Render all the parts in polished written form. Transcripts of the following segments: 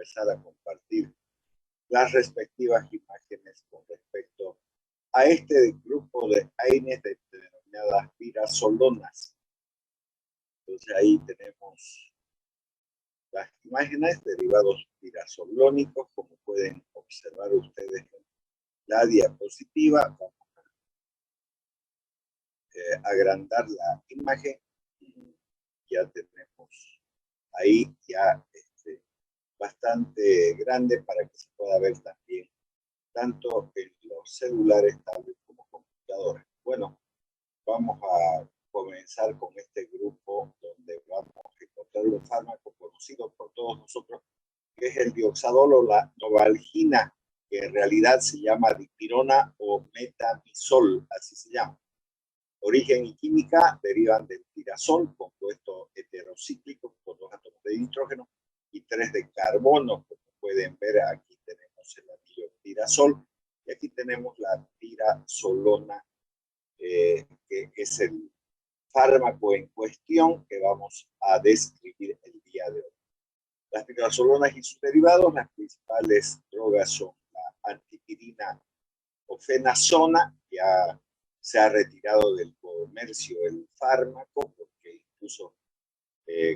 empezar a compartir las respectivas imágenes con respecto a este grupo de AINES denominadas pirazolonas. Entonces ahí tenemos las imágenes derivados pirazolónicos, como pueden observar ustedes en la diapositiva. Vamos a agrandar la imagen y ya tenemos ahí ya bastante grande para que se pueda ver también tanto en los celulares, tablets como computadores. Bueno, vamos a comenzar con este grupo donde vamos a encontrar un fármaco conocido por todos nosotros, que es el dioxadol o la novalgina, que en realidad se llama dipirona o metamizol, así se llama. Origen y química derivan del tirazol, compuesto heterocíclico con 2 átomos de nitrógeno y 3 de carbono. Como pueden ver, aquí tenemos el anillo tirazol y aquí tenemos la pirazolona, que es el fármaco en cuestión que vamos a describir el día de hoy. Las pirazolonas y sus derivados, las principales drogas son la antipirina o fenazona. Ya se ha retirado del comercio el fármaco porque incluso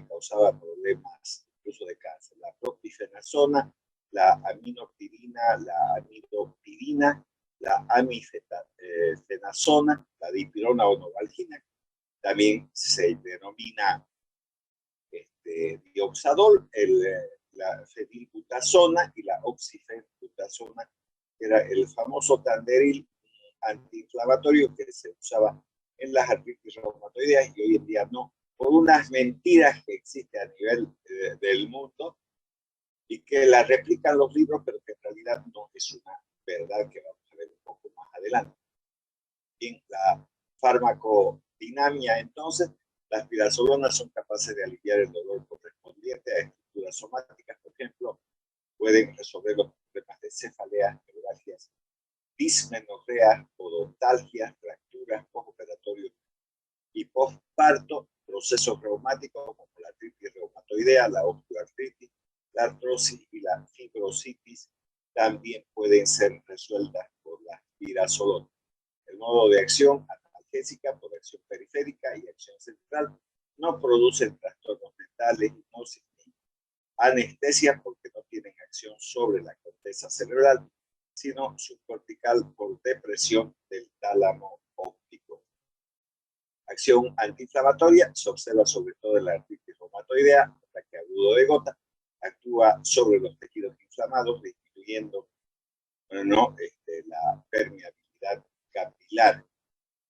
causaba problemas incluso de cáncer. La propifenazona, la aminopirina, la amidopirina, la amifenazona, la dipirona o novalgina. También se denomina dioxadol, la fenilbutazona y la oxifenbutazona, que era el famoso Tanderil antiinflamatorio que se usaba en las artritis reumatoideas y hoy en día no, por unas mentiras que existen a nivel del mundo y que la replican los libros, pero que en realidad no es una verdad, que vamos a ver un poco más adelante. Bien, la farmacodinamia, entonces, las pirazolonas son capaces de aliviar el dolor correspondiente a estructuras somáticas, por ejemplo, pueden resolver los problemas de cefaleas, neuralgias, dismenorreas, odontalgias, fracturas postoperatorios y postparto, procesos reumáticos como la artritis reumatoidea, la osteoartritis, la artrosis y la fibrositis también pueden ser resueltas por las pirazolonas. El modo de acción analgésica por acción periférica y acción central no producen trastornos mentales, hipnosis ni anestesia porque no tienen acción sobre la corteza cerebral, sino subcortical por depresión del tálamo óptico. Acción antiinflamatoria se observa sobre todo en la artritis reumatoidea, ataque agudo de gota, actúa sobre los tejidos inflamados, disminuyendo la permeabilidad capilar.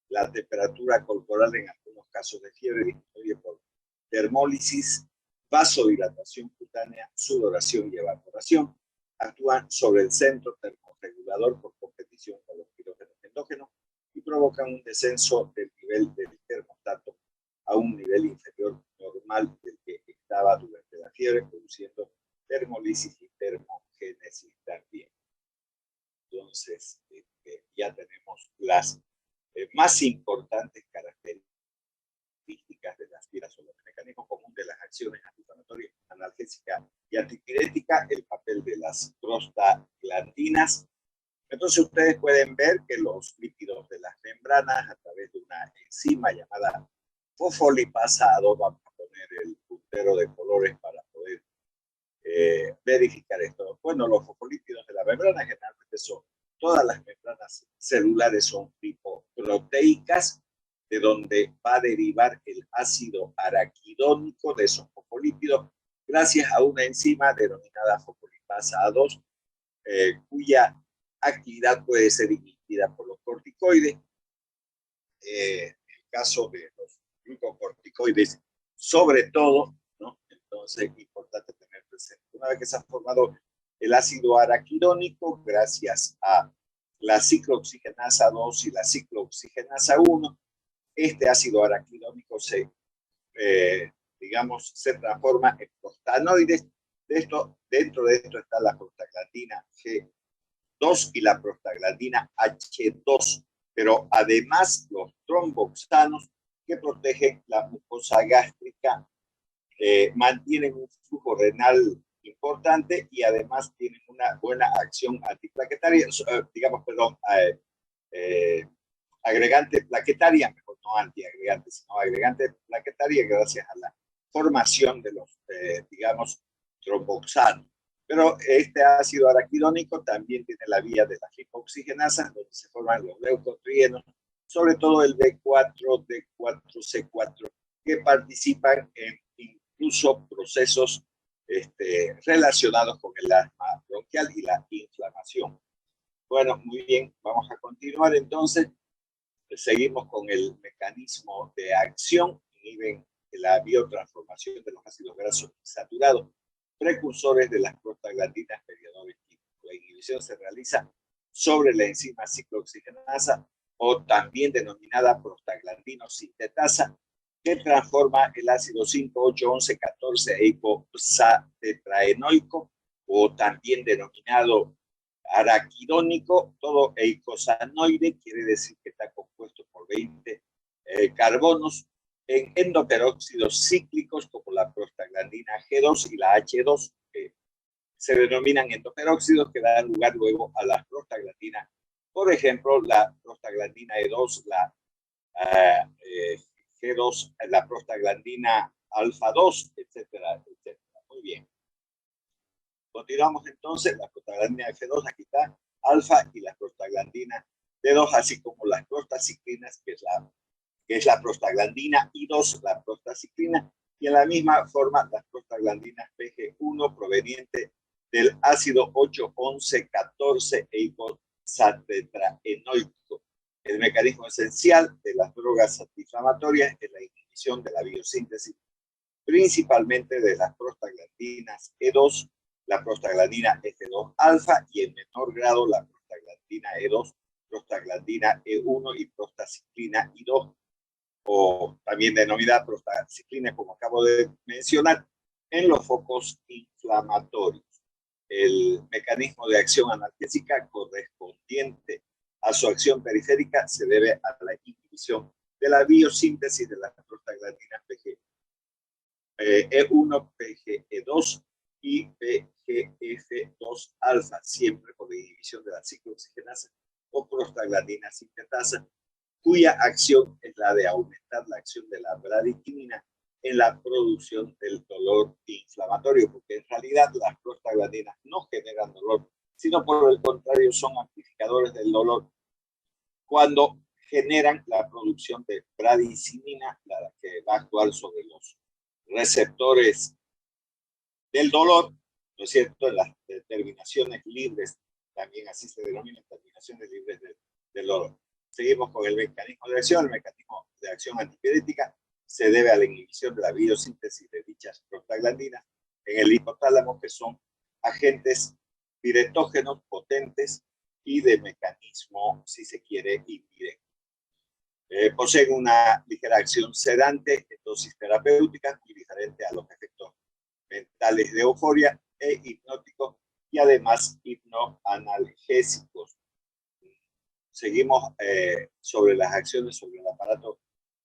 La temperatura corporal en algunos casos de fiebre disminuye por termólisis, vasodilatación cutánea, sudoración y evaporación. Actúan sobre el centro termorregulador por competición con los quirógenos endógenos y provocan un descenso del nivel del termostato a un nivel inferior normal del que estaba durante la fiebre, produciendo termolisis y termogénesis también. Entonces, ya tenemos las más importantes características de las pirazolonas. El mecanismo común de las acciones antiinflamatorias, analgésicas y antipiréticas, el papel de las prostaglandinas. Entonces ustedes pueden ver que los lípidos de las membranas, a través de una enzima llamada fosfolipasa 2, vamos a poner el puntero de colores para poder verificar esto. Bueno, los fosfolípidos de la membrana generalmente son, todas las membranas celulares son lipoproteicas, de donde va a derivar el ácido araquidónico de esos fosfolípidos gracias a una enzima denominada fosfolipasa 2, cuya actividad puede ser inhibida por los corticoides. En el caso de los glucocorticoides, sobre todo, ¿no? Entonces es importante tener presente. Una vez que se ha formado el ácido araquidónico, gracias a la ciclooxigenasa 2 y la ciclooxigenasa 1, este ácido araquidónico se transforma en prostanoides. Dentro de esto está la prostaglandina G2 y la prostaglandina H2, pero además los tromboxanos que protegen la mucosa gástrica, mantienen un flujo renal importante y además tienen una buena acción antiplaquetaria, digamos, perdón, agregante plaquetaria, mejor no antiagregante, sino agregante plaquetaria gracias a la formación de los, digamos, tromboxanos. Pero este ácido araquidónico también tiene la vía de las lipoxigenasas, donde se forman los leucotrienos, sobre todo el B4, D4, C4, que participan en incluso procesos relacionados con el asma bronquial y la inflamación. Bueno, muy bien, vamos a continuar entonces. Seguimos con el mecanismo de acción, inhiben la biotransformación de los ácidos grasos insaturados, precursores de las prostaglandinas mediadores químicos. La inhibición se realiza sobre la enzima ciclooxigenasa o también denominada prostaglandinosintetasa, que transforma el ácido 5,8,11,14 eicosatetraenoico o también denominado araquidónico, todo eicosanoide, quiere decir que está compuesto por 20 carbonos, en endoperóxidos cíclicos como la prostaglandina G2 y la H2, que se denominan endoperóxidos, que dan lugar luego a las prostaglandinas. Por ejemplo, la prostaglandina E2, la G2, la prostaglandina alfa 2, etcétera, etcétera. Muy bien. Continuamos entonces, la prostaglandina F2, aquí está, alfa, y la prostaglandina D2, así como las prostaciclinas, que es la prostaglandina I2, la prostaciclina, y en la misma forma las prostaglandinas PG1 proveniente del ácido 8,11,14 eicosatetraenoico. El mecanismo esencial de las drogas antiinflamatorias es la inhibición de la biosíntesis, principalmente de las prostaglandinas E2, la prostaglandina F2 alfa y en menor grado la prostaglandina E2, prostaglandina E1 y prostaciclina I2, o también denominada prostaciclina, como acabo de mencionar, en los focos inflamatorios. El mecanismo de acción analgésica correspondiente a su acción periférica se debe a la inhibición de la biosíntesis de las prostaglandinas PG, E1, PGE2 y PGF2 alfa, siempre por la inhibición de la ciclooxigenasa o prostaglandina sintetasa, cuya acción es la de aumentar la acción de la bradykinin en la producción del dolor inflamatorio, porque en realidad las prostaglandinas no generan dolor, sino por el contrario son amplificadores del dolor cuando generan la producción de bradicinina, la que va a actuar sobre los receptores del dolor, ¿no es cierto? En las terminaciones libres, también así se denominan terminaciones libres del dolor. Seguimos con el mecanismo de acción. El mecanismo de acción antipirética se debe a la inhibición de la biosíntesis de dichas prostaglandinas en el hipotálamo, que son agentes piretógenos potentes y de mecanismo, si se quiere, indirecto. Poseen una ligera acción sedante en dosis terapéuticas, muy diferente a los efectos mentales de euforia e hipnóticos y además hipnoanalgésicos. Seguimos sobre las acciones sobre el aparato,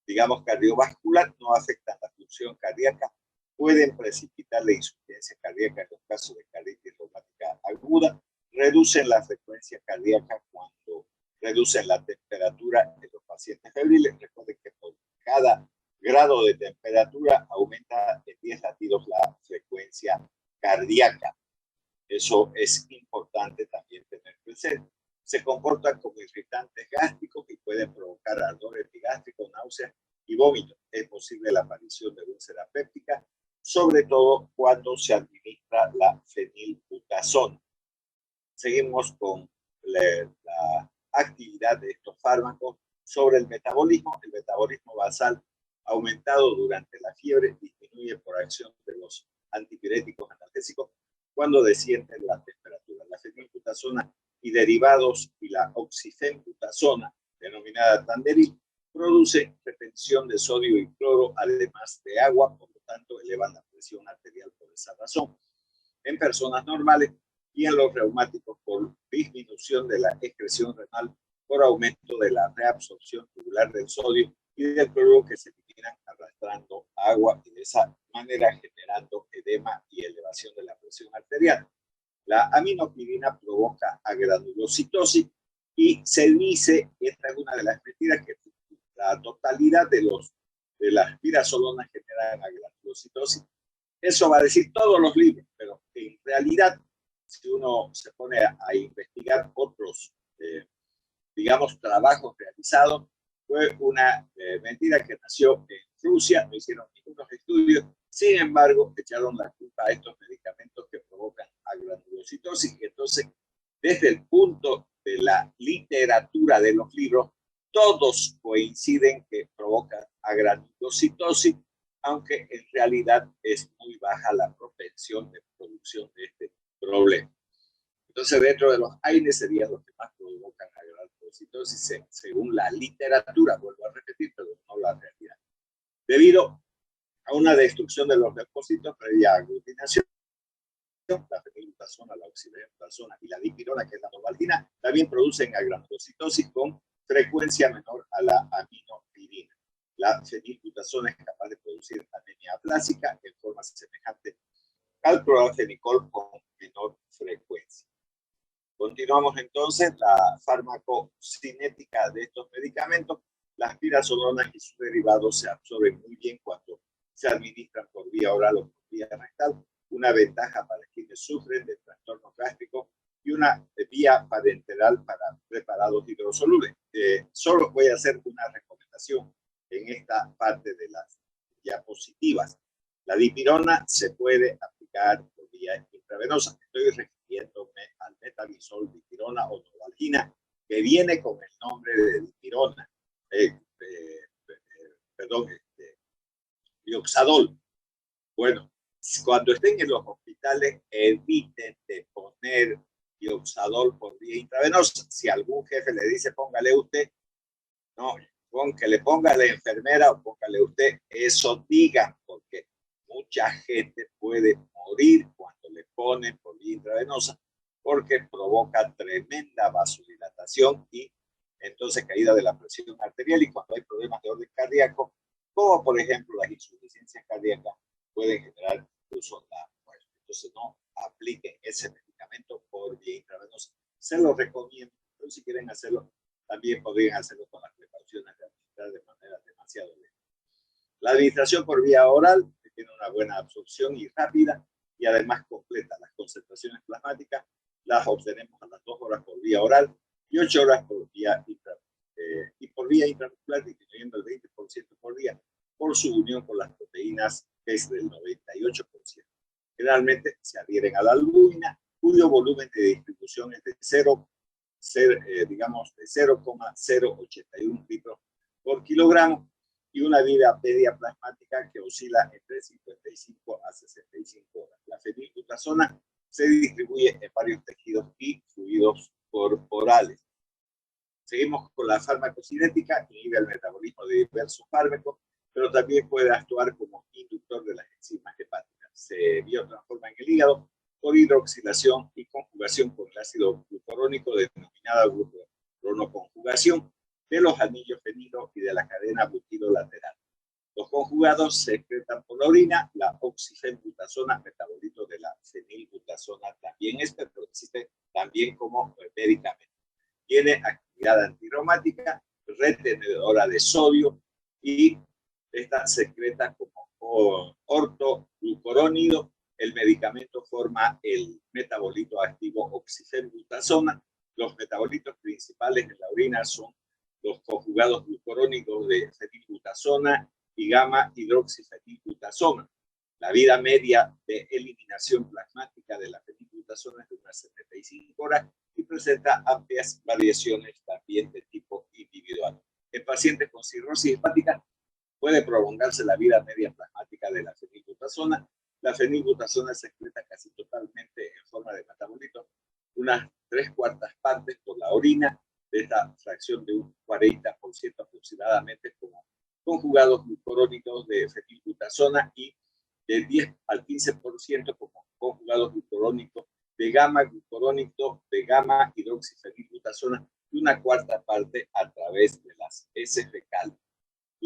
digamos, cardiovascular, no afectan la función cardíaca, pueden precipitar la insuficiencia cardíaca en los casos de carditis reumática aguda, reducen la frecuencia cardíaca cuando reducen la temperatura de los pacientes febriles. Recuerden que por cada grado de temperatura aumenta en 10 latidos la frecuencia cardíaca. Eso es importante también tener presente. Se comportan como irritantes gástricos y pueden provocar ardor epigástrico, náuseas y vómitos. Es posible la aparición de úlcera péptica, sobre todo cuando se administra la fenilbutazona. Seguimos con la actividad de estos fármacos sobre el metabolismo. El metabolismo basal aumentado durante la fiebre disminuye por acción de los antipiréticos analgésicos cuando desciende la temperatura. La fenilbutazona y derivados y la oxifenbutazona, denominada Tanderil, produce retención de sodio y cloro, además de agua, por lo tanto elevan la presión arterial por esa razón. En personas normales y en los reumáticos por disminución de la excreción renal por aumento de la reabsorción tubular del sodio y del cloro que se terminan arrastrando agua y de esa manera generando edema y elevación de la presión arterial. La aminopidina provoca agranulocitosis y se dice, esta es una de las mentiras, que la totalidad de las pirazolonas generan agranulocitosis. Eso va a decir todos los libros, pero en realidad, si uno se pone a investigar otros, digamos, trabajos realizados, fue una mentira que nació en Rusia, no hicieron ningunos estudios, sin embargo, echaron la culpa a estos medicamentos que provocan agranulocitosis, y entonces, desde el punto de la literatura de los libros, todos coinciden que provocan agranulocitosis, aunque en realidad es muy baja la propensión de producción de este problema. Entonces, dentro de los AINES serían los que más provocan agranulocitosis, según la literatura, vuelvo a repetir, pero no la realidad. Debido a una destrucción de los leucocitos previa aglutinación, la fenilbutazona, la oxibenzona y la dipirona, que es la novalgina, también producen agranulocitosis con frecuencia menor a la aminopidina. La fenilbutazona es capaz de producir anemia aplásica en forma semejante al clorafenicol con menor frecuencia. Continuamos entonces la farmacocinética de estos medicamentos. Las pirazolonas y sus derivados se absorben muy bien cuando se administran por vía oral o por vía rectal. Una ventaja para quienes sufren de trastornos gástricos y una vía parenteral para preparados hidrosolubles. Solo voy a hacer una recomendación en esta parte de las diapositivas. La dipirona se puede aplicar por vía intravenosa. Estoy refiriéndome al metabizol, dipirona o novalgina, que viene con el nombre de dipirona. Dioxadol. Bueno, cuando estén en los hospitales, eviten de poner dioxadol por vía intravenosa. Si algún jefe le dice, póngale usted, no, que le ponga la enfermera o póngale usted, eso digan, porque mucha gente puede morir cuando le ponen por vía intravenosa, porque provoca tremenda vasodilatación y entonces caída de la presión arterial, y cuando hay problemas de orden cardíaco, como por ejemplo las insuficiencias cardíacas, pueden generar incluso la muerte. Entonces no apliquen ese medicamento por vía intravenosa. Se lo recomiendo, pero si quieren hacerlo, también podrían hacerlo con las precauciones de administrar de manera demasiado lenta. La administración por vía oral tiene una buena absorción y rápida, y además completa. Las concentraciones plasmáticas las obtenemos a las 2 horas por vía oral y 8 horas por vía intramuscular, disminuyendo el 20% por día por su unión con las proteínas, que es del 98%. Generalmente se adhieren a la albúmina, cuyo volumen de distribución es de 0,081 litros por kilogramo, y una vida media plasmática que oscila entre 55 a 65 horas. La fenilbutazona se distribuye en varios tejidos y fluidos corporales. Seguimos con la farmacocinética, inhibe el metabolismo de diversos fármacos, pero también puede actuar como inductor de las enzimas hepáticas. Se biotransforma en el hígado por hidroxilación y conjugación con el ácido glucurónico, denominada glucuronoconjugación, de los anillos fenilo y de la cadena butilo lateral. Los conjugados se excretan por la orina. La oxifenbutazona, metabolito de la fenilbutazona, también pero existe también como medicamento. Tiene actividad antirreumática, retenedora de sodio, y esta se excreta como ortoglucurónido. El medicamento forma el metabolito activo oxifenbutazona. Los metabolitos principales en la orina son los conjugados glucurónicos de fenilbutazona y gamma hidroxifenilbutazona. La vida media de eliminación plasmática de la fenilbutazona es de unas 75 horas y presenta amplias variaciones también de tipo individual. En pacientes con cirrosis hepática puede prolongarse la vida media plasmática de la fenilbutazona. La fenilbutazona se excreta casi totalmente en forma de metabolito, unas 3/4 partes por la orina, de esta fracción de un 40% aproximadamente como conjugados glucurónicos de fenilbutazona, y del 10 al 15% como conjugados glucurónicos de gamma glucurónico de gamma hidroxifenilbutazona, y una 1/4 parte a través de las heces fecales.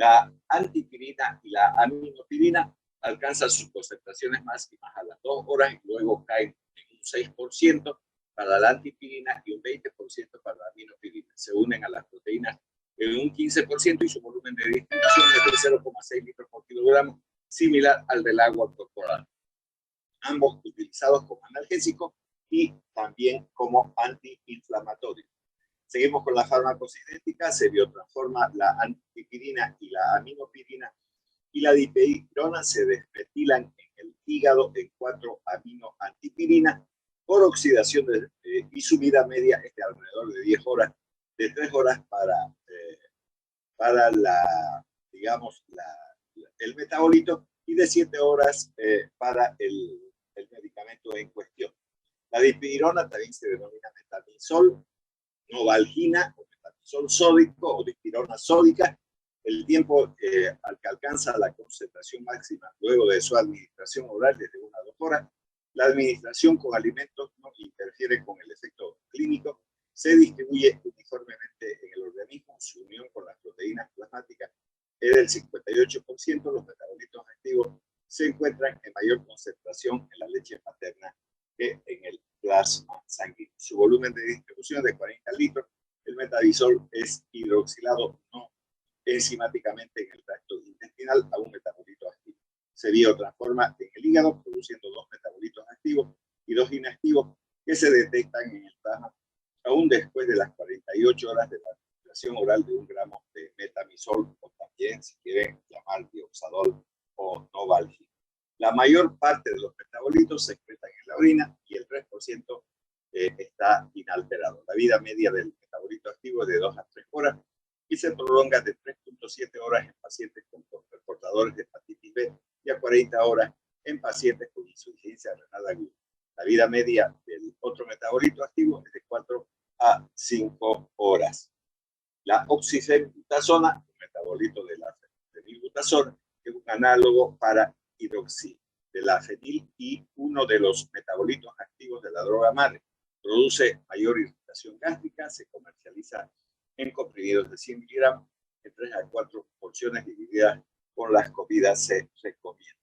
La antipirina y la aminopirina alcanzan sus concentraciones máximas a las 2 horas y luego caen en un 6% para la antipirina y un 20% para la aminopirina. Se unen a las proteínas en un 15% y su volumen de distribución es de 0,6 litros por kilogramo, similar al del agua corporal. Ambos utilizados como analgésicos y también como antiinflamatorios. Seguimos con la farmacocinética. Se biotransforma la antipirina y la aminopirina y la dipirona se desmetilan en el hígado en 4-aminoantipirina por oxidación y su vida media es de alrededor de 10 horas, de 3 horas para el metabolito y de 7 horas para el medicamento en cuestión. La dipirona también se denomina metamizol, novalgina o metamizol sódico o dipirona sódica. El tiempo al que alcanza la concentración máxima luego de su administración oral es de 1 a 2 horas. La administración con alimentos no interfiere con el efecto clínico. Se distribuye uniformemente en el organismo. Su unión con las proteínas plasmáticas es del 58%. Los metabolitos activos se encuentran en mayor concentración en la leche materna que en el plasma sanguíneo. Su volumen de distribución es de 40 litros. El metabisol es hidroxilado no enzimáticamente en el tracto intestinal a un metabolito activo. Se biotransforma en el hígado, produciendo 2 metabolitos activos y 2 inactivos que se detectan en el plasma aún después de las 48 horas de la administración oral de 1 gramo de metamizol, o también, si quieren llamar dioxadol o novalgina. La mayor parte de los metabolitos se excretan en la orina y el 3% está inalterado. La vida media del metabolito activo es de 2 a 3 horas y se prolonga de 3.7 horas en pacientes con portadores de hepatitis B y a 40 horas en pacientes con insuficiencia renal aguda. La vida media del otro metabolito activo es de 4 a 5 horas. La oxifenbutasona, un metabolito de la fenilbutasona, es un análogo para hidroxil de la fenil y uno de los metabolitos activos de la droga madre. Produce mayor irritación gástrica, se comercializa en comprimidos de 100 miligramos, en 3 a 4 porciones divididas con las comidas se recomienda.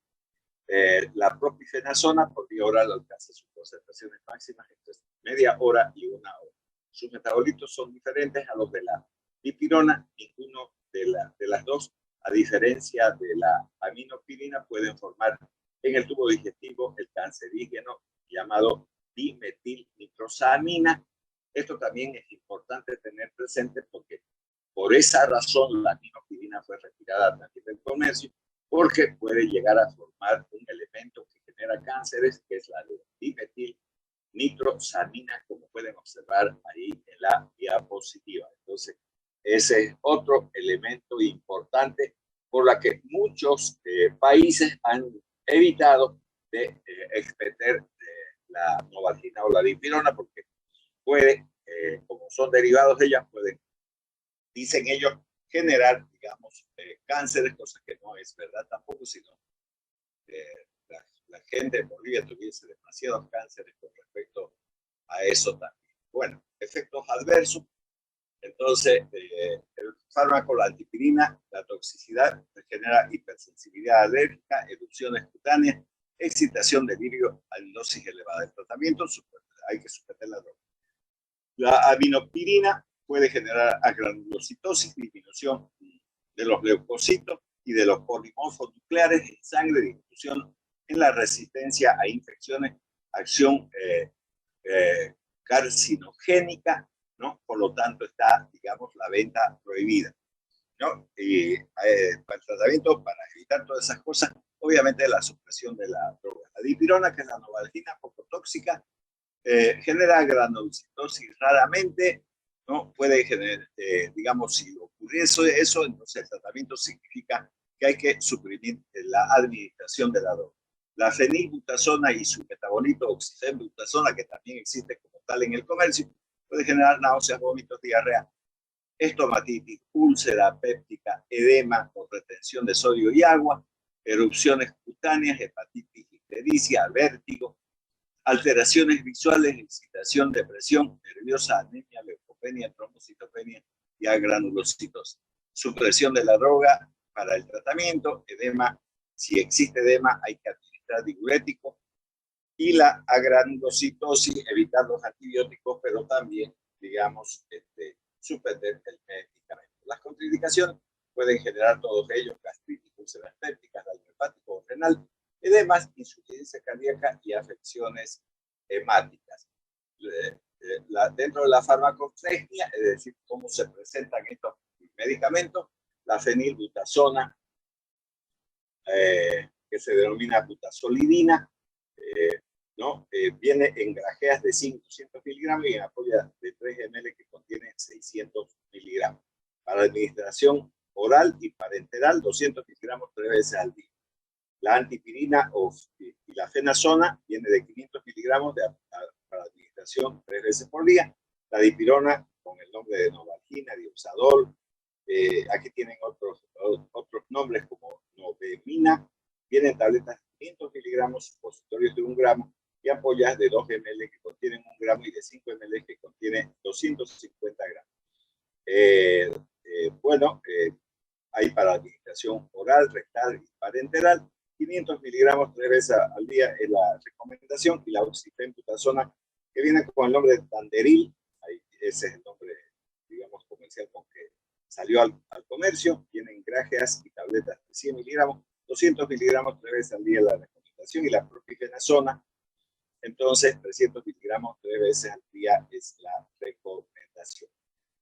La propifenazona por vía oral alcanza sus concentraciones máximas entre media hora y 1 hora. Sus metabolitos son diferentes a los de la dipirona. Ninguno de las dos, a diferencia de la aminopirina, pueden formar en el tubo digestivo el cancerígeno llamado dimetilnitrosamina. Esto también es importante tener presente porque por esa razón la aminopirina fue retirada también del comercio, porque puede llegar a formar un elemento que genera cánceres, que es la dimetilnitrosamina, como pueden observar ahí en la diapositiva. Entonces, ese es otro elemento importante por la que muchos países han evitado de expedir la novalgina o la dipirona, porque puede, como son derivados de ellas, pueden, dicen ellos, generar, digamos, cánceres, cosa que no es verdad tampoco, sino la gente en Bolivia tuviese demasiados cánceres con respecto a eso también. Bueno, efectos adversos. Entonces, el fármaco, la antipirina, la toxicidad genera hipersensibilidad alérgica, erupciones cutáneas, excitación, delirio en dosis elevada. El tratamiento, hay que suspender la droga. La aminopirina puede generar agranulocitosis, disminución de los leucocitos y de los polimorfos nucleares en sangre, disminución en la resistencia a infecciones, acción carcinogénica, ¿no? Por lo tanto, está, digamos, la venta prohibida, ¿no? Y para el tratamiento, para evitar todas esas cosas, obviamente la supresión de la droga. La dipirona, que es la novalgina, poco tóxica, genera granulocitosis raramente, ¿no? Puede generar, digamos, si ocurriese eso, entonces el tratamiento significa que hay que suprimir la administración de la droga. La fenilbutasona y su metabolito oxifenbutasona, que también existe como tal en el comercio, puede generar náuseas, vómitos, diarrea, estomatitis, úlcera péptica, edema o retención de sodio y agua, erupciones cutáneas, hepatitis, ictericia, vértigo, alteraciones visuales, excitación, depresión nerviosa, anemia, leucopenia, trombocitopenia y agranulocitosis. Supresión de la droga para el tratamiento. Edema, si existe edema, hay que administrar diurético. Y la agranulocitosis, evitar los antibióticos, pero también, digamos, suspender el medicamento. Las contraindicaciones pueden generar todos ellos: gastritis, úlceras pépticas, daño hepático o renal, edemas, insuficiencia cardíaca y afecciones hemáticas. Dentro de la farmacopenia, es decir, cómo se presentan estos medicamentos, la fenilbutasona, que se denomina butazolidina, ¿no? Viene en grajeas de 500 miligramos y en ampollas de 3 ml que contienen 600 miligramos. Para administración oral y parenteral, 200 miligramos 3 veces al día. La antipirina y la fenazona viene de 500 miligramos para administración 3 veces por día. La dipirona, con el nombre de Novalgina, Dioxadol, aquí tienen otros nombres como Novemina, vienen tabletas de 500 miligramos, supositorios de 1 gramo y ampollas de 2 ml que contienen 1 gramo y de 5 ml que contienen 250 gramos. Hay para administración oral, rectal y parenteral. 500 miligramos 3 veces al día es la recomendación, y la oxifenbutazona, que viene con el nombre de Tanderil, ese es el nombre, digamos, comercial con que salió al comercio. Tienen grajeas y tabletas de 100 miligramos, 200 miligramos 3 veces al día es la recomendación, y la propifenazona, entonces 300 miligramos 3 veces al día es la recomendación.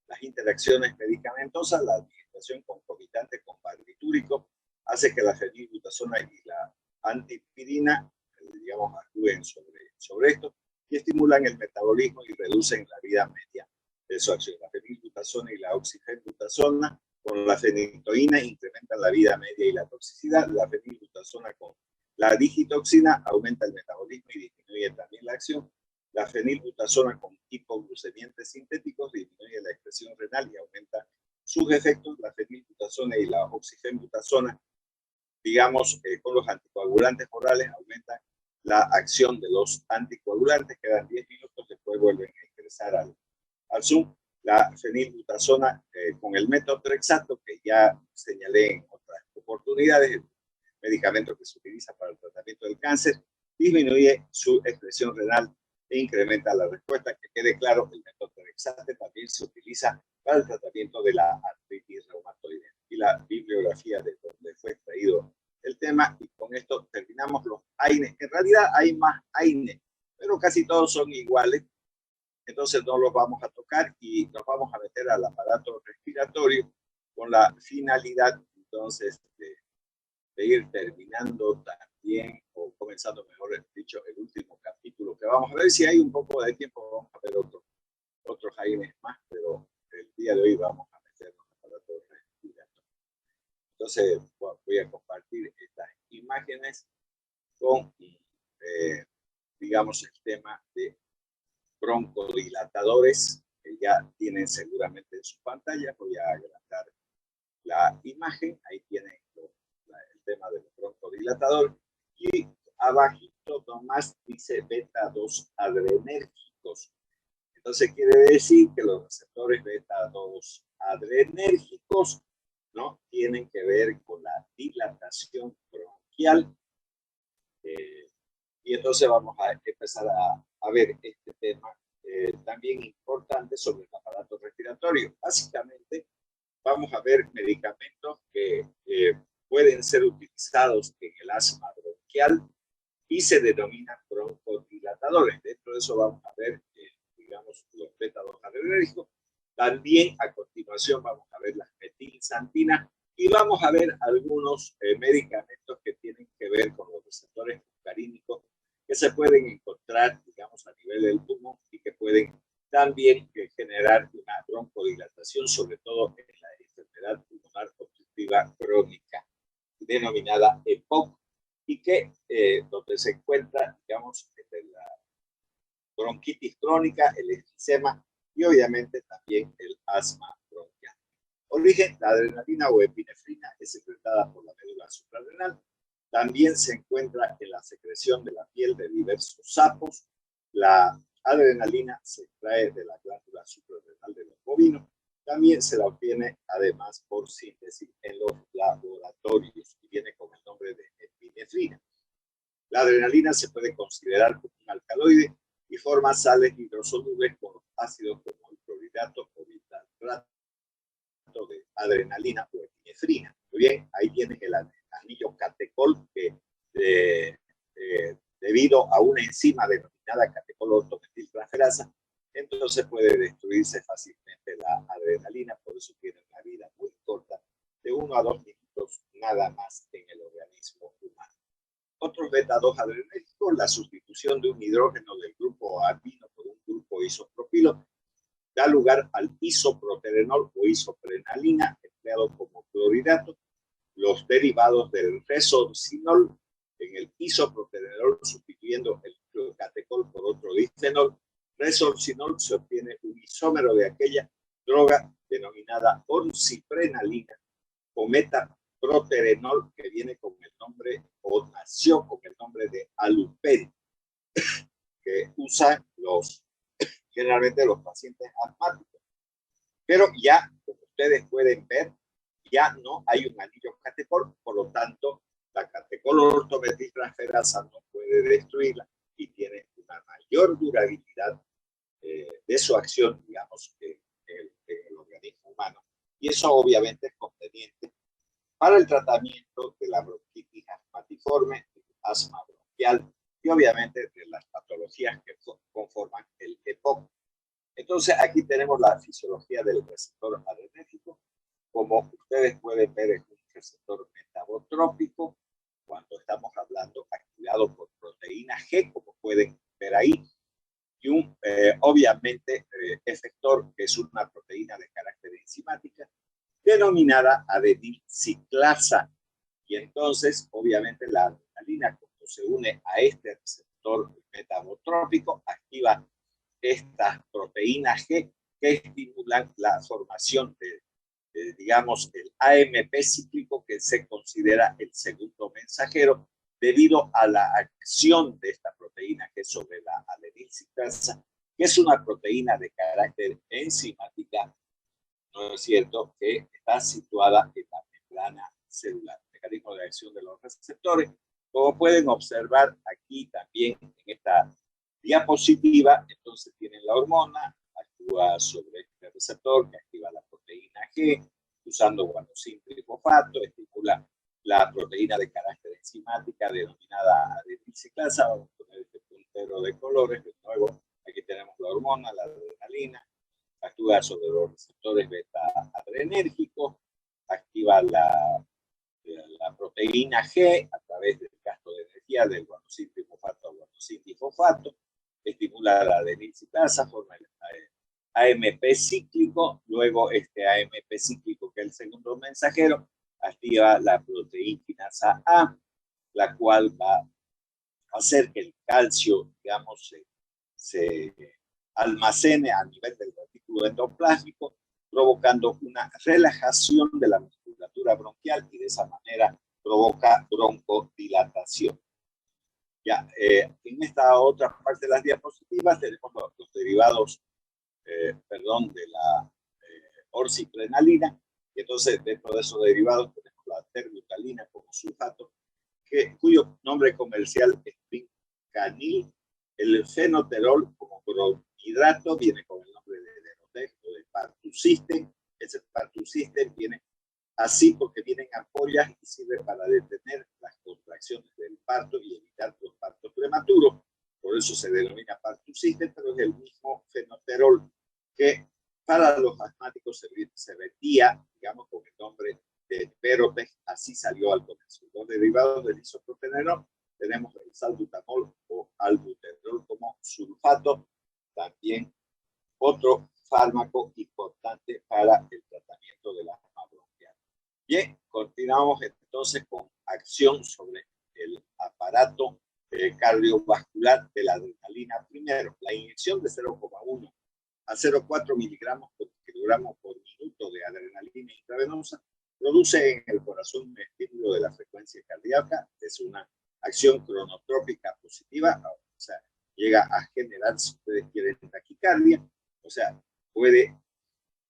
Las interacciones medicamentosas, la administración concomitante con barbitúrico hace que la fenilbutasona y la antipirina, digamos, actúen sobre esto y estimulan el metabolismo y reducen la vida media de su acción. La fenilbutasona y la oxifenbutasona con la fenitoína incrementan la vida media y la toxicidad. La fenilbutasona con la digitoxina aumenta el metabolismo y disminuye también la acción. La fenilbutasona con hipoglucemiantes sintéticos disminuye la expresión renal y aumenta sus efectos. La fenilbutasona y la oxifenbutasona, digamos, con los anticoagulantes orales aumentan la acción de los anticoagulantes. Quedan 10 minutos, después vuelven a ingresar al Zoom. La fenilbutasona con el metotrexato, que ya señalé en otras oportunidades, el medicamento que se utiliza para el tratamiento del cáncer, disminuye su expresión renal e incrementa la respuesta. Que quede claro, el metotrexato también se utiliza para el tratamiento de la artritis reumatoide. Y la bibliografía de donde fue extraído el tema, y con esto terminamos los AINES. En realidad hay más AINES, pero casi todos son iguales, entonces no los vamos a tocar y nos vamos a meter al aparato respiratorio con la finalidad, entonces, de ir terminando también, o comenzando, mejor dicho, el último capítulo, que vamos a ver si hay un poco de tiempo, vamos a ver otros AINES más, pero el día de hoy vamos a meternos al aparato respiratorio. Entonces, voy a compartir estas imágenes con, digamos, el tema de broncodilatadores, que ya tienen seguramente en su pantalla. Voy a agrandar la imagen. Ahí tienen el tema de los broncodilatadores. Y abajito nomás dice beta-2 adrenérgicos. Entonces quiere decir que los receptores beta-2 adrenérgicos, ¿no?, tienen que ver con la dilatación bronquial. Y entonces vamos a empezar a ver este tema también importante sobre el aparato respiratorio. Básicamente vamos a ver medicamentos que pueden ser utilizados en el asma bronquial y se denominan broncodilatadores. Dentro de eso vamos a ver, digamos, los beta-2 adrenérgicos. También a continuación vamos a ver las metilxantinas y vamos a ver algunos medicamentos que tienen que ver con los receptores muscarínicos que se pueden encontrar, digamos, a nivel del pulmón y que pueden también generar una broncodilatación, sobre todo en la enfermedad pulmonar obstructiva crónica, denominada EPOC, y que donde se encuentra, digamos, la bronquitis crónica, el enfisema y obviamente también el asma bronquial. Origen: la adrenalina o epinefrina es secretada por la médula suprarrenal. También se encuentra en la secreción de la piel de diversos sapos. La adrenalina se extrae de la glándula suprarrenal de los bovinos. También se la obtiene además por síntesis en los laboratorios y viene con el nombre de epinefrina. La adrenalina se puede considerar como un alcaloide y forma sales hidrosolubles con ácidos como el clorhidrato o bitartrato de adrenalina o epinefrina. Muy bien, ahí tienes el anillo catecol que debido a una enzima denominada catecol ortometiltransferasa, entonces puede destruirse fácilmente la adrenalina, por eso tiene una vida muy corta, de 1 a 2 minutos nada más en el organismo humano. Otros beta-2 adrenérgicos, la sustitución de un hidrógeno del grupo amino por un grupo isopropilo, da lugar al isoproterenol o isoprenalina, empleado como clorhidrato. Los derivados del resorcinol en el isoproterenol, sustituyendo el catecol por otro difenol. Resorcinol se obtiene un isómero de aquella droga denominada onciprenalina o metaproterenol, que viene con el nombre o nació con el nombre de aluperi, que usan generalmente los pacientes asmáticos. Pero ya, como ustedes pueden ver, ya no hay un anillo catecol, por lo tanto, la catecol ortometiltransferasa no puede destruirla y tiene una mayor durabilidad de su acción, digamos, en el organismo humano. Y eso obviamente es conveniente para el tratamiento de la bronquitis asmatiforme, el asma bronquial y obviamente de las patologías que conforman el EPOC. Entonces aquí tenemos la fisiología del receptor adrenérgico. Como ustedes pueden ver, es un receptor metabotrópico cuando estamos hablando activado por proteína G, como pueden ver ahí, y un obviamente efector, que es una proteína de carácter enzimática denominada adenilciclasa. Y entonces, obviamente, la adrenalina, cuando se une a este receptor metabotrópico, activa estas proteínas G que estimulan la formación de, digamos, el AMP cíclico, que se considera el segundo mensajero, debido a la acción de esta proteína G sobre la adenilciclasa, que es una proteína de carácter enzimática, ¿no es cierto?, que está situada en la membrana celular. Mecanismo de acción de los receptores. Como pueden observar aquí también en esta diapositiva, entonces tienen la hormona, actúa sobre este receptor que activa la proteína G, usando guanosin trifosfato, estimula la proteína de carácter enzimática denominada adenilciclasa. Vamos a poner este puntero de colores. De nuevo, aquí tenemos la hormona, la adrenalina, actúa sobre los receptores beta-adrenérgicos, activa la proteína G a través del gasto de energía del guanosin trifosfato a guanosin difosfato, estimula la adenilciclasa, forma el AMP cíclico, luego este AMP cíclico, que es el segundo mensajero, activa la proteínasa A, la cual va a hacer que el calcio, digamos, se almacene a nivel del retículo endoplásmico, provocando una relajación de la musculatura bronquial y de esa manera provoca broncodilatación. Ya, en esta otra parte de las diapositivas tenemos los derivados, de la orciprenalina, y entonces dentro de esos derivados tenemos la terbutalina como sulfato, cuyo nombre comercial es Pincanil, el fenoterol como clorhidrato viene con el nombre de Derotec o de Partusisten. Ese Partusisten viene así porque vienen ampollas y sirve para detener las contracciones del parto y evitar los partos prematuros. Por eso se denomina Partusisten, pero es el mismo fenoterol que para los asmáticos se vendía, digamos, con el nombre de Derotec. Así salió al comienzo. Los derivados del isoproterenol tenemos el salbutamol o albuterol como sulfato, también otro fármaco importante para el tratamiento de la asma bronquial. Bien, continuamos entonces con acción sobre el aparato cardiovascular de la adrenalina. Primero, la inyección de 0,1 a 0,4 miligramos por kilogramo por minuto de adrenalina intravenosa produce en el corazón un estímulo de la frecuencia cardíaca. Es una acción cronotrópica positiva, o sea, llega a generar, si ustedes quieren, taquicardia, o sea, puede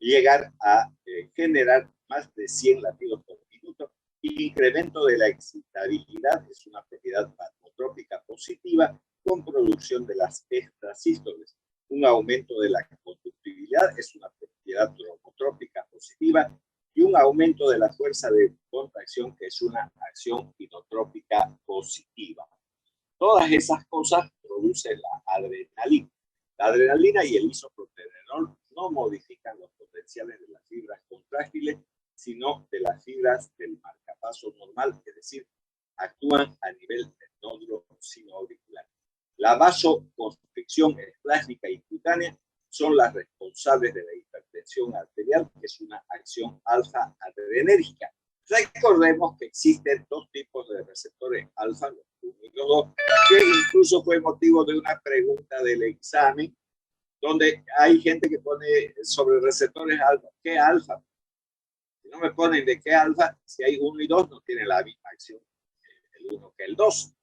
llegar a generar más de 100 latidos por minuto. Incremento de la excitabilidad es una propiedad vasotrópica positiva con producción de las extrasístoles. Un aumento de la conductividad es una propiedad tromotrópica positiva y un aumento de la fuerza de contracción que es una acción inotrópica positiva. Todas esas cosas producen la adrenalina. La adrenalina y el isoproterenol no modifican los potenciales de las fibras contráctiles, sino de las fibras del marcapaso normal, es decir, actúan a nivel del nódulo sinoauricular. La vasoconstricción esplástica y cutánea son las responsables de la hipertensión arterial, que es una acción alfa adrenérgica. Recordemos que existen dos tipos de receptores alfa, los 1 y los 2, que incluso fue motivo de una pregunta del examen, donde hay gente que pone sobre receptores alfa. ¿Qué alfa? Si no me ponen de qué alfa, si hay 1 y 2, no tienen la misma acción el 1 que el 2.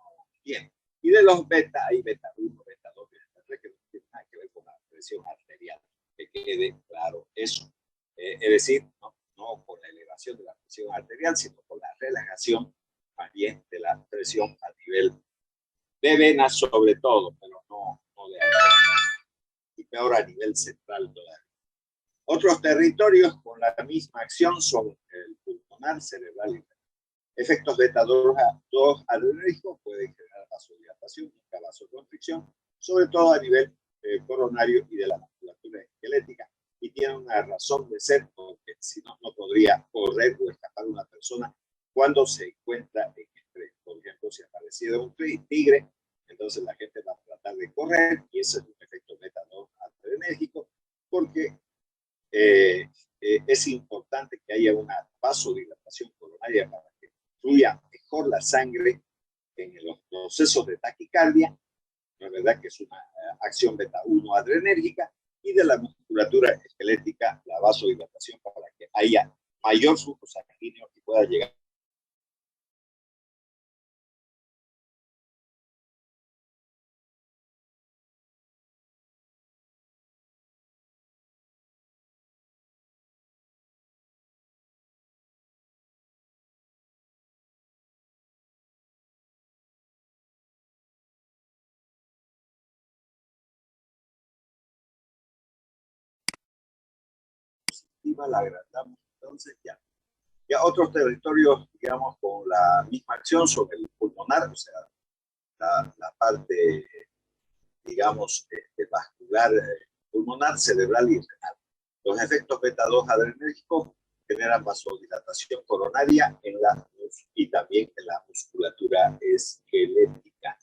Bien. Y de los beta, hay beta 1, beta 2, beta 3, que no tienen nada que ver con la presión arterial. Que quede claro eso. Es decir, no con la elevación de la presión arterial, sino con la relajación más bien de la presión a nivel de venas sobre todo, pero no de arterial. Y peor a nivel central todavía. Otros territorios con la misma acción son el pulmonar, cerebral y efectos beta 2 adrenérgicos pueden generar vasodilatación, nunca vasoconstricción, sobre todo a nivel coronario y de la musculatura esquelética. Y tiene una razón de ser, porque si no, no podría correr o escapar una persona cuando se encuentra en estrés. Por ejemplo, si apareciera un tigre, entonces la gente va a tratar de correr, y ese es un efecto beta 2 adrenérgico, porque es importante que haya una vasodilatación coronaria para que fluya mejor la sangre en los procesos de taquicardia, la verdad que es una acción beta 1 adrenérgica, y de la musculatura esquelética, la vasodilatación para que haya mayor flujo sanguíneo y pueda llegar positiva, la agrandamos entonces ya. Ya otros territorios, digamos, con la misma acción sobre el pulmonar, o sea, la parte, digamos, vascular, pulmonar, cerebral y renal. Los efectos beta 2 adrenérgicos generan vasodilatación coronaria y también en la musculatura esquelética.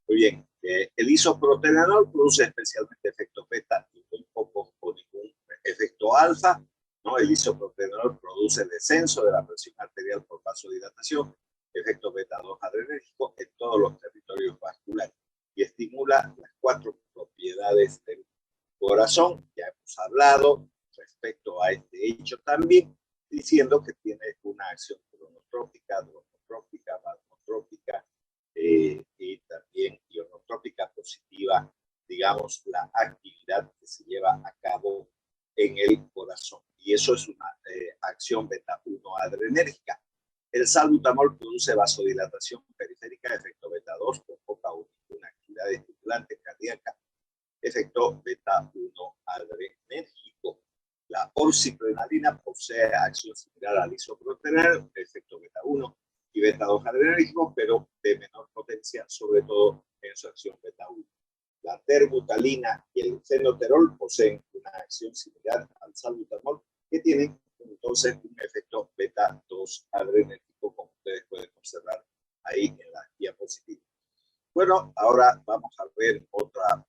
Muy bien, el isoproterenol produce especialmente efectos beta y muy pocos o ningún efecto alfa, ¿no? El isoproterenol produce descenso de la presión arterial por vasodilatación, efecto beta 2 adrenérgico en todos los territorios vasculares, y estimula las 4 propiedades del corazón. Ya hemos hablado respecto a este hecho también, diciendo que tiene una acción cronotrópica, dromotrópica, vasotrópica, y también ionotrópica positiva, digamos, la actividad que se lleva a cabo en el corazón. Y eso es una acción beta 1 adrenérgica. El salbutamol produce vasodilatación periférica, efecto beta 2, con poca o ninguna actividad estimulante cardíaca, efecto beta 1 adrenérgico. La orciprenalina posee acción similar al isoproterenol, efecto beta 1 y beta 2 adrenérgicos, pero de menor potencia, sobre todo en su acción beta 1. La terbutalina y el fenoterol poseen una acción similar al salbutamol, que tienen entonces un efecto beta 2 adrenérgico, como ustedes pueden observar ahí en la diapositiva. Bueno, ahora vamos a ver otra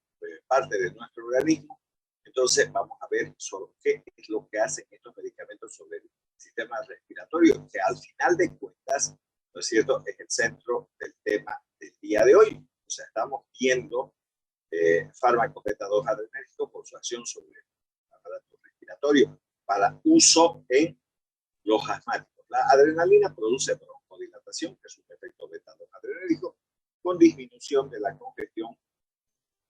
parte de nuestro organismo. Entonces vamos a ver sobre qué es lo que hacen estos medicamentos sobre el sistema respiratorio, que al final de cuentas, ¿no es cierto?, es el centro del tema del día de hoy. O sea, estamos viendo fármacos beta 2 adrenérgicos por su acción sobre el aparato respiratorio para uso en los asmáticos. La adrenalina produce broncodilatación, que es un efecto beta 2 adrenérgico, con disminución de la congestión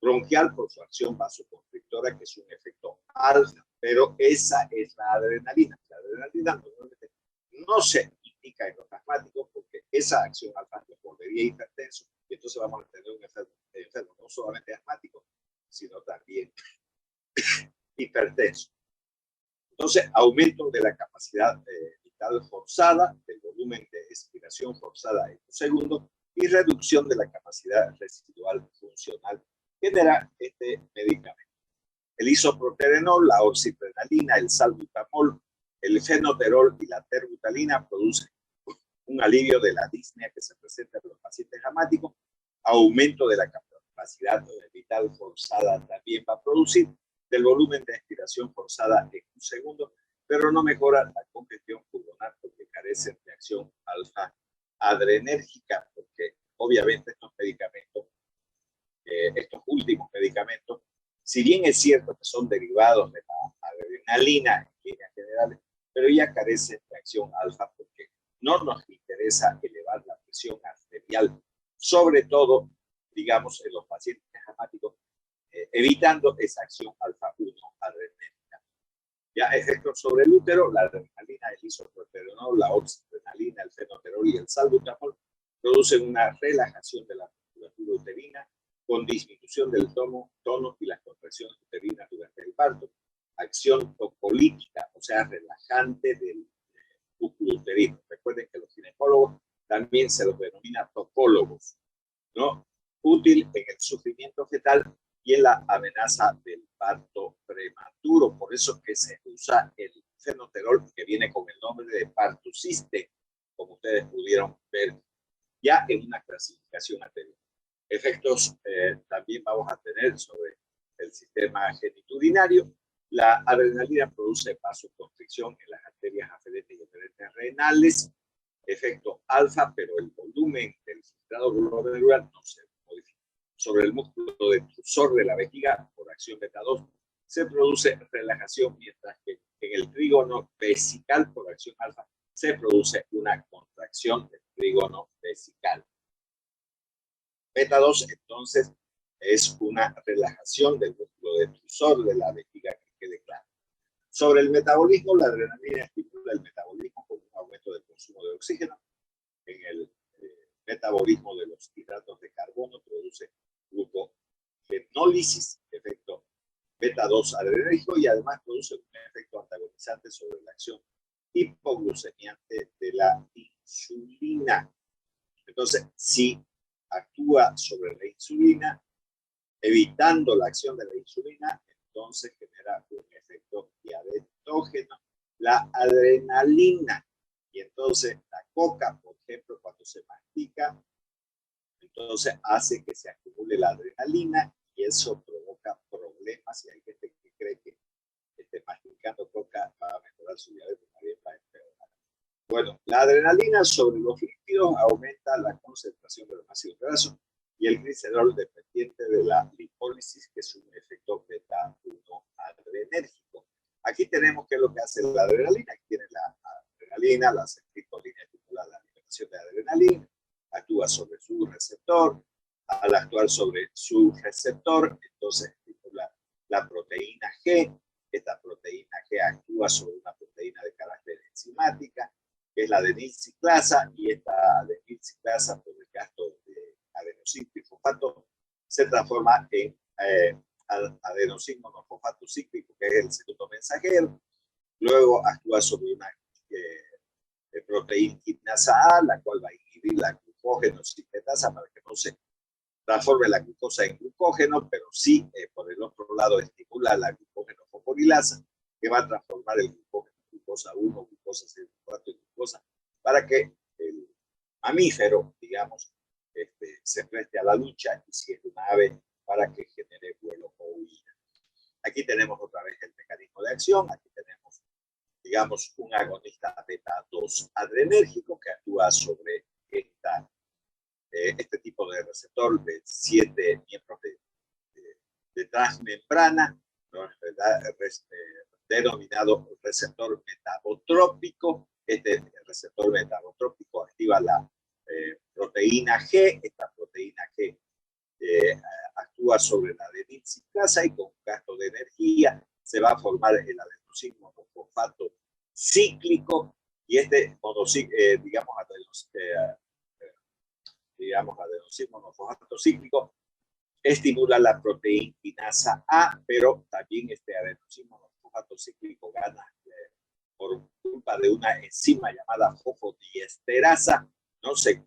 bronquial por su acción vasoconstrictora, que es un efecto alfa, pero esa es la adrenalina. La adrenalina normalmente no se indica en los asmáticos porque esa acción alfa nos volvería hipertenso y entonces vamos a tener un enfermo no solamente asmático, sino también hipertenso. Entonces, aumento de la capacidad vital forzada, del volumen de expiración forzada en un segundo y reducción de la capacidad residual funcional genera este medicamento. El isoproterenol, la oxiprenalina, el salbutamol, el fenoterol y la terbutalina producen un alivio de la disnea que se presenta en los pacientes asmáticos, aumento de la capacidad vital forzada también va a producir, del volumen de expiración forzada en un segundo, pero no mejora la congestión pulmonar porque carecen de acción alfa adrenérgica, porque obviamente estos medicamentos, estos últimos medicamentos, si bien es cierto que son derivados de la adrenalina en líneas generales, pero ya carecen de acción alfa porque no nos interesa elevar la presión arterial, sobre todo, digamos, en los pacientes asmáticos, evitando esa acción alfa-1 adrenérgica. Ya efectos sobre el útero, la adrenalina, el isoproterenol, la oxiprenalina, el fenoterol y el salbutamol producen una relajación de la musculatura uterina con disminución del tono y las contracciones uterinas durante el parto, acción tocolítica, o sea, relajante del músculo uterino. Recuerden que los ginecólogos también se los denomina tocólogos, ¿no? Útil en el sufrimiento fetal y en la amenaza del parto prematuro. Por eso que se usa el fenoterol, que viene con el nombre de Partusiste, como ustedes pudieron ver ya en una clasificación anterior. Efectos también vamos a tener sobre el sistema genitudinario. La adrenalina produce vasoconstricción en las arterias aferentes y eferentes renales. Efecto alfa, pero el volumen del filtrado glomerular no se modifica. Sobre el músculo detrusor de la vejiga, por acción beta 2, se produce relajación, mientras que en el trígono vesical, por acción alfa, se produce una contracción del trígono vesical. Beta 2, entonces, es una relajación del músculo detrusor de la vejiga, que quede claro. Sobre el metabolismo, la adrenalina estimula el metabolismo con un aumento del consumo de oxígeno. En el metabolismo de los hidratos de carbono produce glucogenólisis, efecto beta 2 adrenérgico, y además produce un efecto antagonizante sobre la acción hipoglucemiante de la insulina. Entonces, si actúa sobre la insulina, evitando la acción de la insulina, entonces genera un efecto diabetógeno. La adrenalina, y entonces la coca, por ejemplo, cuando se mastica, entonces hace que se acumule la adrenalina y eso provoca problemas. Y hay gente que cree que masticando coca va a mejorar su diabetes, también va a empeorar. Bueno, la adrenalina sobre los lípidos aumenta la concentración de los ácidos grasos y el glicerol dependiente de la lipólisis, que es un efecto beta-1 adrenérgico. Aquí tenemos qué es lo que hace la adrenalina. Aquí tiene la adrenalina, la acetilcolina estimula la liberación de adrenalina, actúa sobre su receptor. Al actuar sobre su receptor, entonces estimula la proteína G. Esta proteína G actúa sobre una proteína de carácter enzimática, que es la adenilciclasa, y esta adenilciclasa, por el gasto de adenosín trifosfato, se transforma en adenosín monofosfato cíclico, que es el segundo mensajero. Luego actúa sobre una proteína quinasa A, la cual va a inhibir la glucógeno sintetasa para que no se transforme la glucosa en glucógeno, pero sí, por el otro lado, estimula la glucógeno fosforilasa, que va a transformar el glucógeno en glucosa 1, glucosa 4 y glucosa, para que el mamífero, digamos, se preste a la lucha, y si es una ave, para que genere vuelo o huida. Aquí tenemos otra vez el mecanismo de acción. Aquí tenemos, digamos, un agonista beta 2 adrenérgico que actúa sobre este tipo de receptor de 7 miembros de transmembrana, ¿no? Denominado receptor metabotrópico. Este receptor metabotrópico activa la proteína G. Esta proteína G actúa sobre la adenilciclasa y con gasto de energía se va a formar el adenosín monofosfato cíclico, y este adenosín monofosfato cíclico estimula la proteinquinasa A, pero también este adenosín monofosfato cíclico gana por culpa de una enzima llamada fosfodiesterasa, ¿no? Se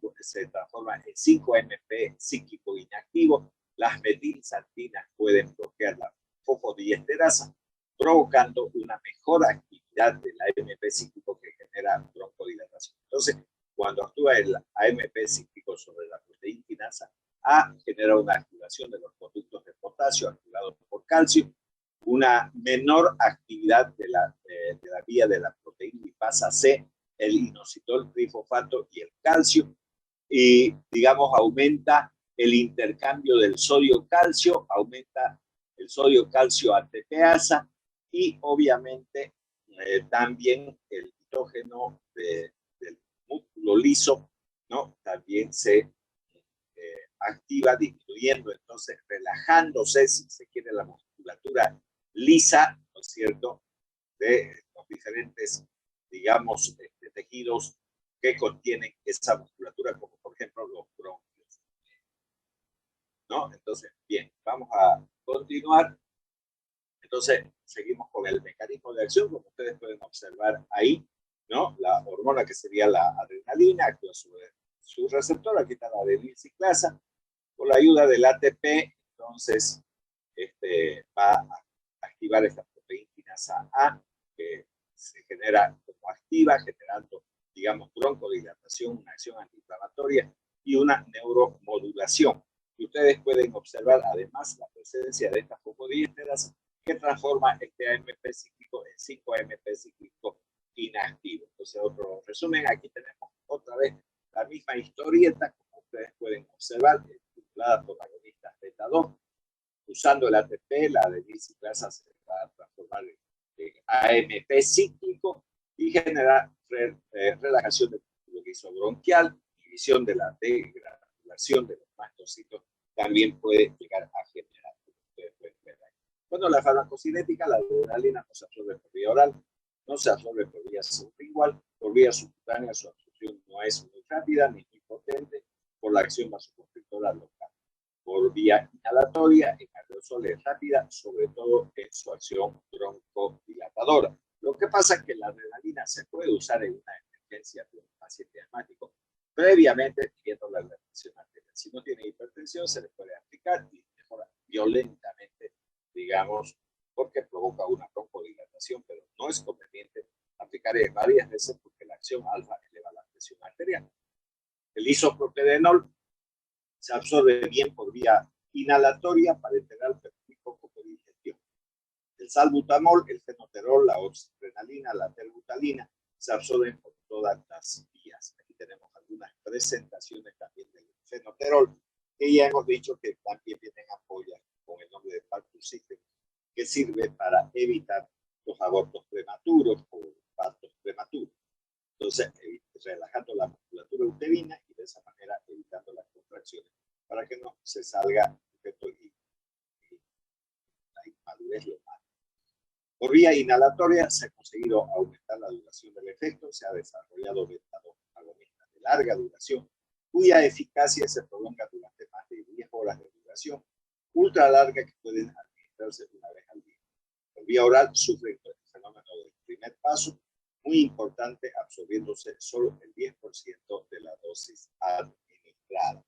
transforma en 5-MP cíclico inactivo. Las metilsantinas pueden bloquear la fosfodiesterasa, provocando una mejor actividad del AMP cíclico que genera broncodilatación. Entonces, cuando actúa el AMP cíclico sobre la proteinquinasa A, genera una activación de los conductos de potasio activados por calcio, una menor actividad de la vía de la proteína lipasa C, el inositol trifosfato y el calcio, y digamos aumenta el intercambio del sodio-calcio, aumenta el sodio-calcio ATPasa, y obviamente también el nitrógeno del músculo liso, ¿no? También se activa, disminuyendo, entonces relajándose, si se quiere, la musculatura lisa, ¿no es cierto?, de los diferentes, digamos, tejidos que contienen esa musculatura, como por ejemplo los bronquios, ¿no? Entonces, bien, vamos a continuar. Entonces, seguimos con el mecanismo de acción, como ustedes pueden observar ahí, ¿no? La hormona que sería la adrenalina actúa sobre su receptor, aquí está la adenilciclasa, con la ayuda del ATP, entonces va a activar esta proteinquinasa A, que se genera como activa, generando, digamos, broncodilatación, una acción antiinflamatoria y una neuromodulación. Y ustedes pueden observar además la presencia de esta fosfodiesterasa que transforma este AMP cíclico en 5-AMP cíclico inactivo. Entonces, otro resumen, aquí tenemos otra vez la misma historieta, como ustedes pueden observar, estimulada por agonistas beta 2. Usando el ATP, la adenilciclasa se va a transformar en AMP cíclico y generar relajación del músculo liso bronquial, inhibición de la degranulación de los mastocitos, también puede llegar a generar. Bueno, la farmacocinética, la adrenalina no se absorbe por vía oral, no se absorbe por vía sublingual, por vía subcutánea su absorción no es muy rápida ni muy potente por la acción vasoconstrictora local. Por vía inhalatoria, en aerosol es rápida, sobre todo en su acción broncodilatadora. Lo que pasa es que la adrenalina se puede usar en una emergencia de un paciente asmático previamente teniendo la hipertensión arterial. Si no tiene hipertensión, se le puede aplicar y mejora violentamente, digamos, porque provoca una broncodilatación, pero no es conveniente aplicar varias veces porque la acción alfa eleva la presión arterial. El isoproterenol se absorbe bien por vía inhalatoria para integrar muy poco por ingestión. El salbutamol, el fenoterol, la oxitrenalina, la terbutalina se absorben por todas las vías. Aquí tenemos algunas presentaciones también del fenoterol, que ya hemos dicho que también vienen apoyadas con el nombre de paltusciclib, que sirve para evitar los abortos prematuros o partos prematuros. Entonces, relajando la musculatura uterina y de esa manera evitando las contracciones para que no se salga efecto y la inmadurez lo mata. Por vía inhalatoria se ha conseguido aumentar la duración del efecto, se ha desarrollado beta-2 agonistas de larga duración, cuya eficacia se prolonga durante más de 10 horas de duración, ultra larga, que pueden administrarse una vez al día. Por vía oral sufre el fenómeno del primer paso, muy importante, absorbiéndose solo el 10% de la dosis administrada.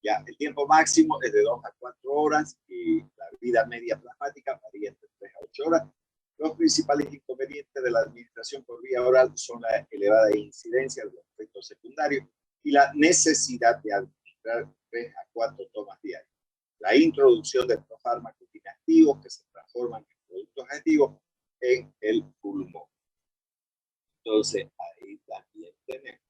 Ya, el tiempo máximo es de 2 a 4 horas y la vida media plasmática varía entre 3 a 8 horas. Los principales inconvenientes de la administración por vía oral son la elevada incidencia de los efectos secundarios y la necesidad de administrar 3 a 4 tomas diarias. La introducción de profármacos inactivos que se transforman en productos activos en el pulmón. Entonces, ahí también tenemos.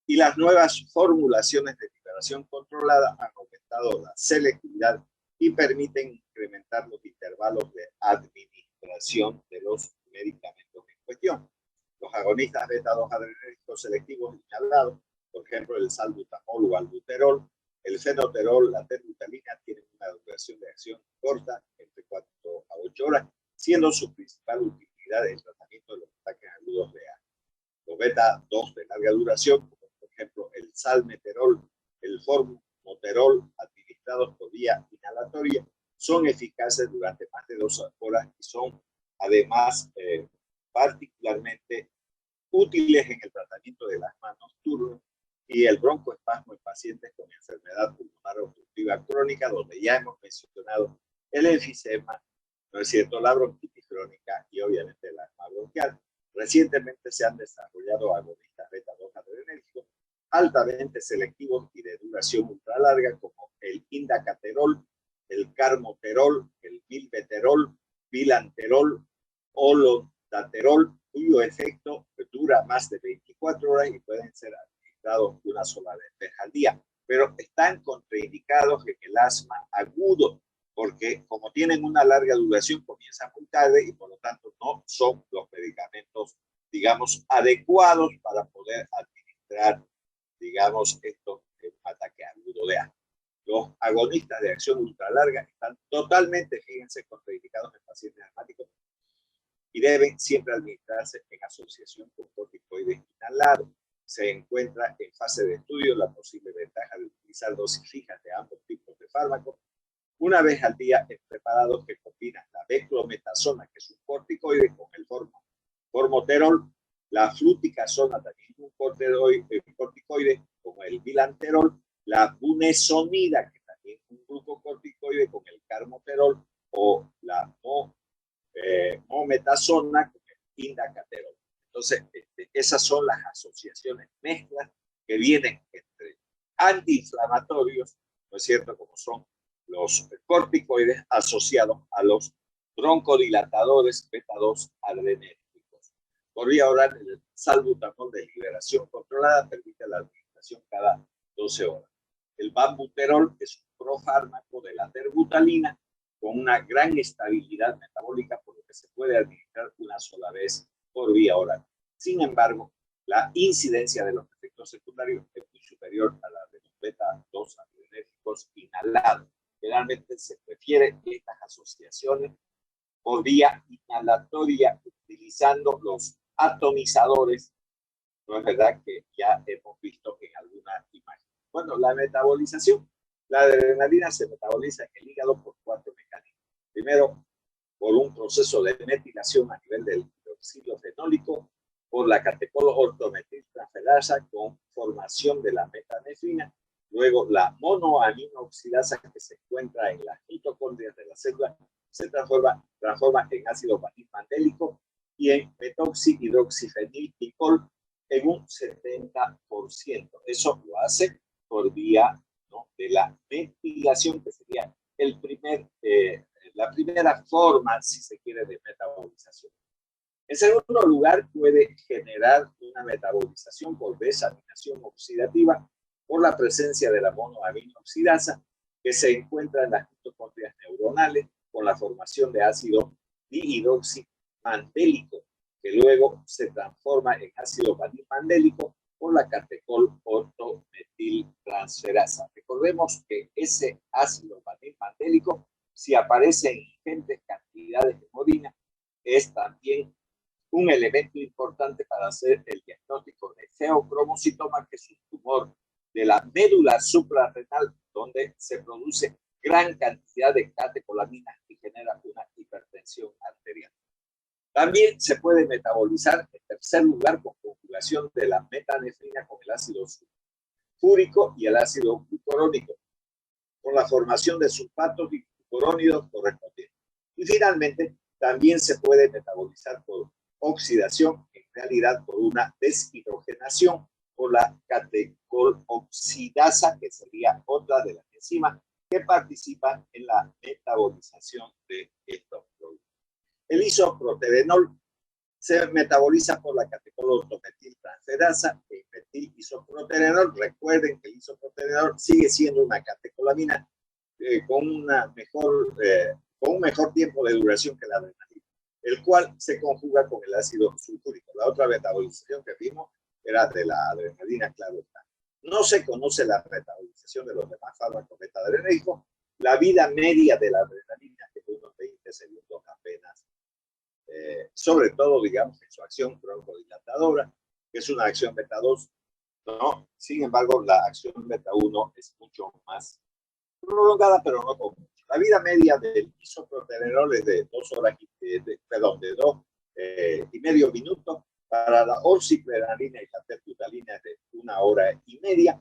Y las nuevas formulaciones de liberación controlada han aumentado la selectividad y permiten incrementar los intervalos de administración de los medicamentos en cuestión. Los agonistas beta-2 adrenérgicos selectivos inhalados, por ejemplo, el salbutamol o albuterol, el fenoterol, la terbutalina, tienen una duración de acción corta, entre 4 a 48 horas, siendo su principal utilidad el tratamiento de los ataques agudos de asma. Los beta 2 de larga duración, como por ejemplo el salmeterol, el formoterol, administrados por vía inhalatoria, son eficaces durante más de 2 horas y son además particularmente útiles en el tratamiento del asma nocturno y el broncoespasmo en pacientes con enfermedad pulmonar obstructiva crónica, donde ya hemos mencionado el enfisema, ¿no es cierto?, la bronquitis crónica y obviamente el asma bronquial. Recientemente se han desarrollado agonistas beta 2 adrenérgicos altamente selectivos y de duración ultra larga, como el indacaterol, el carmoterol, el bilbeterol, bilanterol, holodaterol, cuyo efecto dura más de 24 horas y pueden ser administrados una sola vez al día, pero están contraindicados en el asma agudo, porque como tienen una larga duración, comienzan muy tarde y por lo tanto no son los medicamentos, digamos, adecuados para poder administrar, digamos, estos ataques agudos de asma. Los agonistas de acción ultralarga están totalmente, fíjense, contraindicados en pacientes asmáticos y deben siempre administrarse en asociación con corticoides inhalados. Se encuentra en fase de estudio la posible ventaja de utilizar dosis fijas de ambos tipos de fármacos una vez al día en preparados que combinan la beclometasona, que es un corticoide, con el formoterol, la fluticasona, también un corticoide, con el bilanterol, la bunesonida, que también es un glucocorticoide, con el carmoterol, o la mometasona con el indacaterol. Entonces, esas son las asociaciones mezclas que vienen entre antiinflamatorios, ¿no es cierto?, como son los corticoides asociados a los broncodilatadores beta 2 adrenérgicos. Por vía oral, el salbutamol de liberación controlada permite la administración cada 12 horas. El bambuterol es un profármaco de la terbutalina con una gran estabilidad metabólica, por lo que se puede administrar una sola vez por vía oral. Sin embargo, la incidencia de los efectos secundarios es muy superior a la de los beta 2 adrenérgicos inhalados. Generalmente se prefiere estas asociaciones por vía inhalatoria utilizando los atomizadores, no es verdad que ya hemos visto en alguna imagen. Bueno, la metabolización. La adrenalina se metaboliza en el hígado por 4 mecanismos. Primero, por un proceso de metilación a nivel del hidroxilo fenólico, por la catecol-ortometiltransferasa con formación de la metanefrina. Luego, la monoaminoxidasa que se encuentra en las mitocondrias de la célula se transforma en ácido vanilmandélico y en metoxihidroxifenilglicol en un 70%. Eso lo hace por vía, ¿no?, de la metilación, que sería la primera forma, si se quiere, de metabolización. En segundo lugar, puede generar una metabolización por desaminación oxidativa por la presencia de la monoaminoxidasa que se encuentra en las mitocondrias neuronales con la formación de ácido dihidroximandélico, que luego se transforma en ácido vanilmandélico por la catecol-ortometiltransferasa. Recordemos que ese ácido vanilmandélico, si aparece en ingentes cantidades de orina, es también un elemento importante para hacer el diagnóstico de feocromocitoma, que es un tumor de la médula suprarrenal, donde se produce gran cantidad de catecolaminas y genera una hipertensión arterial. También se puede metabolizar, en tercer lugar, con conjugación de la metanefrina con el ácido sulfúrico y el ácido glucurónico, con la formación de sulfatos y glucurónidos correspondientes. Y finalmente, también se puede metabolizar por oxidación, en realidad por una deshidrogenación, por la catecol-oxidasa, que sería otra de las enzimas que participan en la metabolización de estos productos. El isoproterenol se metaboliza por la catecol-ortometiltransferasa, el metil-isoproterenol. Recuerden que el isoproterenol sigue siendo una catecolamina con un mejor tiempo de duración que la adrenalina, el cual se conjuga con el ácido sulfúrico. La otra metabolización que vimos era de la adrenalina, claro está. No se conoce la metabolización de los demás fármacos beta-adrenérgicos. La vida media de la adrenalina es de unos 20 segundos apenas. sobre todo, digamos, en su acción broncodilatadora, que es una acción beta 2, ¿no? Sin embargo, la acción beta 1 es mucho más prolongada, pero no con mucho. La vida media del isoproterenol es de 2 horas, de 2 y medio minutos. Para la orciplenarina y la terbutalina es de 1 hora y media.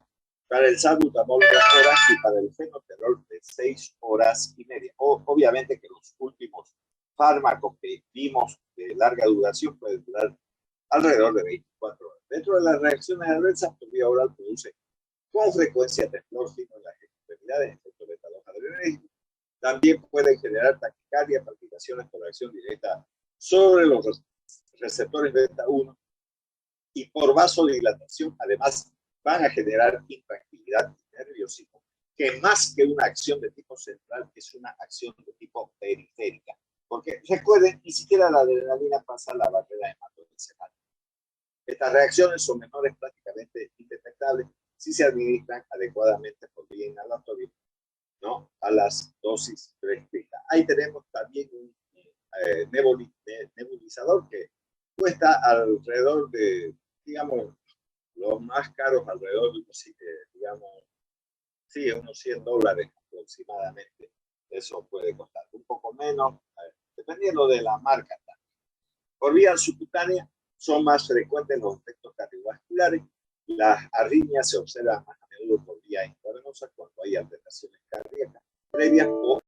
Para el salbutamol 2 horas y para el fenoterol de 6 horas y media. Obviamente que los últimos fármacos que vimos de larga duración pueden durar alrededor de 24 horas. Dentro de las reacciones adversas, por vía oral produce con frecuencia temblor fino en las extremidades, efecto beta-2 adrenérgico. También pueden generar taquicardia, palpitaciones por acción directa sobre los receptores beta 1 y por vasodilatación, además, van a generar intranquilidad y nerviosismo, que más que una acción de tipo central, es una acción de tipo periférica. Porque recuerden, ni siquiera la adrenalina pasa la barrera hematoencefálica. Estas reacciones son menores, prácticamente indetectables, si se administran adecuadamente por vía inhalatoria, ¿no? A las dosis prescritas. Ahí tenemos también un nebulizador que cuesta alrededor de, digamos, los más caros alrededor de unos, digamos, sí, unos $100 aproximadamente. Eso puede costar un poco menos, dependiendo de la marca. Por vía subcutánea son más frecuentes los efectos cardiovasculares. Las arritmias se observan más a menudo por vía intravenosa cuando hay alteraciones cardíacas previas o